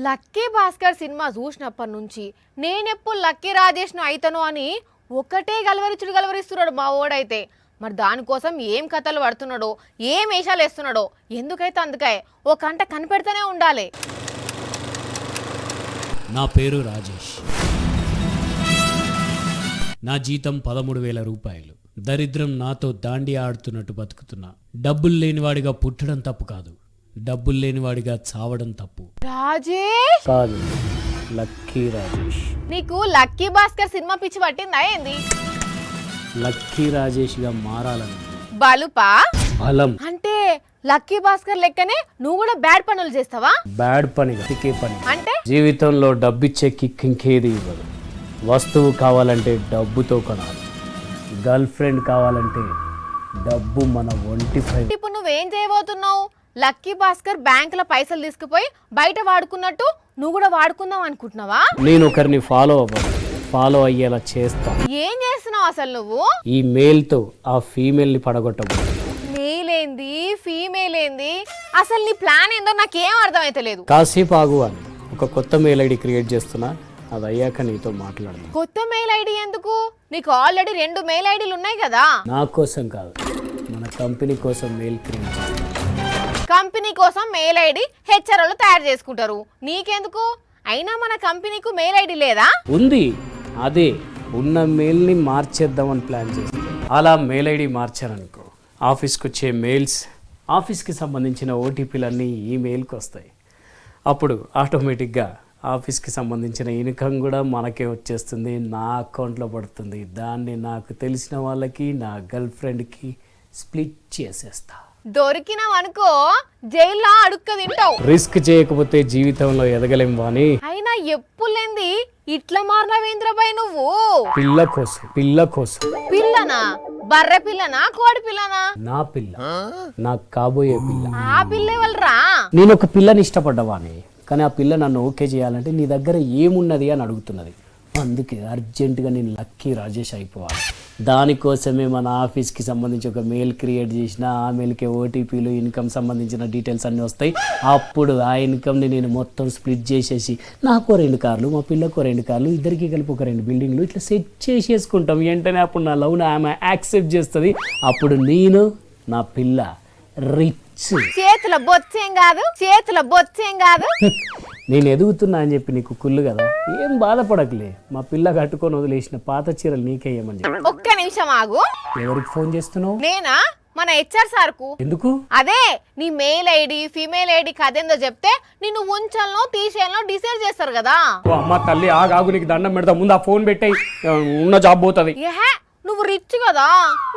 Lucky Bhaskar cinema చూసినప్పటి నుంచి నేనెప్పుడు లక్కీ రాజేష్ను అయితను అని ఒకటే గలవరిస్తున్నాడు మా ఓడైతే. మరి దానికోసం ఏం కథలు పడుతున్నాడో, ఏం వేషాలు వేస్తున్నాడో, ఎందుకైతే అందుకే ఓ కంట కనిపెడుతూనే ఉండాలి. నా పేరు రాజేష్. నా జీతం 13,000 రూపాయలు. దరిద్రం నాతో దాండి ఆడుతున్నట్టు బతుకుతున్నా. డబ్బులు లేనివాడిగా పుట్టడం తప్పు కాదు, డబ్బులు లేనివాడిగా చావడం తప్పు. రాజేష్ కాదు, లక్కీ రాజేష్. నీకు లక్కీ భాస్కర్ సినిమా పిచ్చి పట్టిందా ఏంది? లక్కీ రాజేష్గా మారాలని బలుపా బలం. అంటే లక్కీ భాస్కర్ లెక్కనే నువ్వు కూడా బ్యాడ్ పనులు చేస్తావా? బ్యాడ్ పని తికే పని. అంటే జీవితంలో డబ్బిచ్చే కిక్ ఇంకేది ఇవ్వదు. వస్తువు కావాలంటే డబ్బుతో కొనాలి, గర్ల్ ఫ్రెండ్ కావాలంటే డబ్బు మన ఒంటిపై. ఇప్పుడు నువ్వేం చేయబోతున్నావు? లక్కీ భాస్కర్ బ్యాంకులో పైసలు తీసుకుపోయి బయట వాడుకున్నట్టు నువ్వు కూడా వాడుకుందాం అనుకుంటున్నావా? నేను ఒకరిని ఫాలో అయ్యేలా చేస్తా. ఏం చేస్తున్నావు అసలు నువ్వు? ఈ మేల్తో ఆ ఫీమేల్ని పడగొట్టబోతున్నా. మేల్ ఏంది ఫీమేల్ ఏంది, అసలు నీ ప్లాన్ ఏందో నాకేం అర్థమైతలేదు. కాసేపు ఆగు అని ఒక కొత్త మెయిల్ ఐడి క్రియేట్ చేస్తున్నా, అది అయ్యాక నీతో మాట్లాడదాం. కొత్త మెయిల్ ఐడి ఎందుకు? నీకు ఆల్రెడీ 2 మెయిల్ ఐడీలు ఉన్నాయి కదా. నా కోసం కాదు, మన కంపెనీ కోసం మెయిల్ క్రియేట్ చేస్తాను. కంపెనీ కోసం మెయిల్ ఐడి హెచ్ఆర్ఓలు తయారు చేసుకుంటారు, నీకెందుకు? అయినా మన కంపెనీకు మెయిల్ ఐడి లేదా? ఉంది, అదే ఉన్న మెయిల్ని మార్చేద్దామని ప్లాన్ చేస్తాను. అలా మెయిల్ ఐడి మార్చారనుకో, ఆఫీస్కి వచ్చే మెయిల్స్, ఆఫీస్కి సంబంధించిన ఓటీపీలన్నీ ఈ మెయిల్కి వస్తాయి. అప్పుడు ఆటోమేటిక్గా ఆఫీస్కి సంబంధించిన ఇన్కమ్ కూడా మనకే వచ్చేస్తుంది, నా అకౌంట్లో పడుతుంది. దాన్ని నాకు తెలిసిన వాళ్ళకి, నా గర్ల్ ఫ్రెండ్కి స్ప్లిట్ చేసేస్తా. దొరికినావు అనుకో జైల్లో అడుక్క తింటావు. రిస్క్ చేయకపోతే జీవితంలో ఎదగలేం వాని. అయినా ఎప్పులేంది ఇట్లా మారినవేంద్రబాయ్ నువ్వు? పిల్ల కోసం. పిల్లనా? బర్రె పిల్లనా కోడి పిల్లనా? నా పిల్ల, నాకు కాబోయే పిల్ల. ఆ పిల్ల ఎవరురా? నేను ఒక పిల్లని ఇష్టపడ్డవాని, కానీ ఆ పిల్ల నన్ను ఓకే చేయాలంటే నీ దగ్గర ఏమున్నది అని అడుగుతున్నది. అందుకే అర్జెంటుగా నేను లక్కీ రాజేష్ అయిపోవాలి. దానికోసమే మన ఆఫీస్కి సంబంధించి ఒక మెయిల్ క్రియేట్ చేసిన, ఆ మెయిల్కి ఓటీపీలు, ఇన్కమ్ సంబంధించిన డీటెయిల్స్ అన్నీ వస్తాయి. అప్పుడు ఆ ఇన్కమ్ని నేను మొత్తం స్ప్లిట్ చేసేసి నాకు 2 కార్లు, మా పిల్లకు 2 కార్లు, ఇద్దరికి కలిపి ఒక 2 బిల్డింగ్లు ఇట్లా సెట్ చేసేసుకుంటాం. వెంటనే అప్పుడు నా లవ్ని ఆమె యాక్సెప్ట్ చేస్తుంది. అప్పుడు నేను, నా పిల్ల రిచ్. చేతుల బొచ్చేం కాదు. నేను ఎదుగుతున్నా అని చెప్పి నీకు కుళ్ళు కదా, ఏం బాధపడకలే. మా పిల్ల కట్టుకొని వదిలేసిన పాత చీరలు నీకేయమని చెప్పి. ఒక్క నిమిషం ఆగు. ఎవరికి ఫోన్ చేస్తున్నావు? నేనా? మన హెచ్ఆర్ సార్కు. ఎందుకు? అదే నీ మెయిల్ ఐడి ఫీమేల్ ఐడి కదేందో చెప్తే నిన్ను ఉంచాలనో తీసేయాలనో డిసైడ్ చేస్తారు కదా. అమ్మ తల్లి ఆగాగు, నీకు దండం పెడతా, ముందు ఆ ఫోన్ పెట్టాయి, ఉన్న జాబ్ పోతుంది. ఏహే, నువ్వు రిచ్ కదా,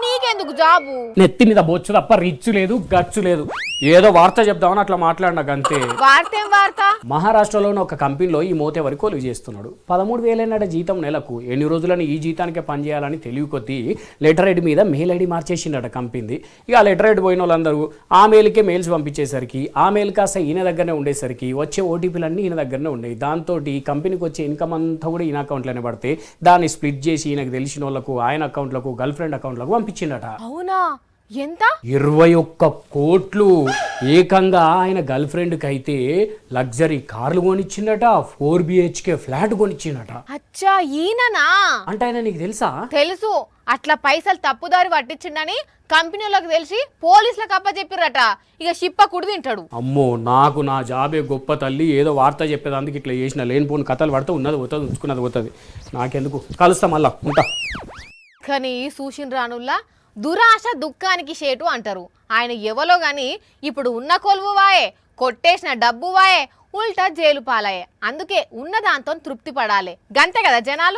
నీకెందుకు జాబు? నెత్తి మీద బొచ్చు తప్ప రిచ్ లేదు, గచ్చు లేదు. ఏదో వార్త చెప్దామని అట్లా మాట్లాడినాక అంతే. వార్త ఏం వార్త? మహారాష్ట్రలోని ఒక కంపెనీలో ఈ మోతేవరి కొలువు చేస్తున్నాడు. 13,000 జీతం నెలకు. ఎన్ని రోజులని ఈ జీతానికే పనిచేయాలని తెలివి కొద్దీ లెటర్ హెడ్ మీద మెయిల్ ఐడి మార్చేసిండట కంపెనీ. ఇక ఆ లెటర్ హెడ్ పోయిన వాళ్ళందరూ ఆ మెయిల్కే మెయిల్స్ పంపించేసరికి, ఆ మెయిల్ కాస్త ఈయన దగ్గరనే ఉండేసరికి వచ్చే ఓటీపీలన్నీ ఈయన దగ్గరనే ఉండేవి. దాంతో ఈ కంపెనీకి వచ్చే ఇన్కమ్ అంతా కూడా ఈయన అకౌంట్లోనే పడితే దాన్ని స్ప్లిట్ చేసి ఈయనకు తెలిసిన వాళ్ళకు, ఆయన అకౌంట్లకు, గర్ల్ ఫ్రెండ్ అకౌంట్లకు పంపించిండట. అవునా? ఎంత? 21 కోట్లు. ఏకంగా ఆయన గర్ల్ ఫ్రెండ్కి అయితే లగ్జరీ కార్లు కొనిచ్చిండట, 4 BHK ఫ్లాట్ కొనిచ్చిండట. అచ్చా, ఈయననా? అంటే ఆయన నీకు తెలుసా? తెలుసు. అట్లా పైసలు తప్పుదారి పట్టించిండని కంపెనీలకు తెలిసి పోలీసులకు అప్పచెప్పిరట. ఇక షిప్ప కుడి తింటాడు. అమ్మో, నాకు నా జాబే గొప్ప తల్లి. ఏదో వార్త చెప్పేదానికి ఇట్లా చేసిన లేనిపోని కథలు పడితే ఉన్నది పోతుంది, ఉంచుకున్నది పోతుంది. నాకెందుకు, కలుస్తా మళ్ళా, ఉంటా. కానీ సూషన్ రానుల్లా దురాశ దుఃఖానికి షేటు అంటారు. ఆయన ఎవలో గాని ఇప్పుడు ఉన్న కొలువు వాయే, కొట్టేసిన డబ్బు వాయే, ఉల్టా జైలు పాలాయే. అందుకే ఉన్న దాంతో తృప్తి పడాలి, గంతే కదా జనాలు.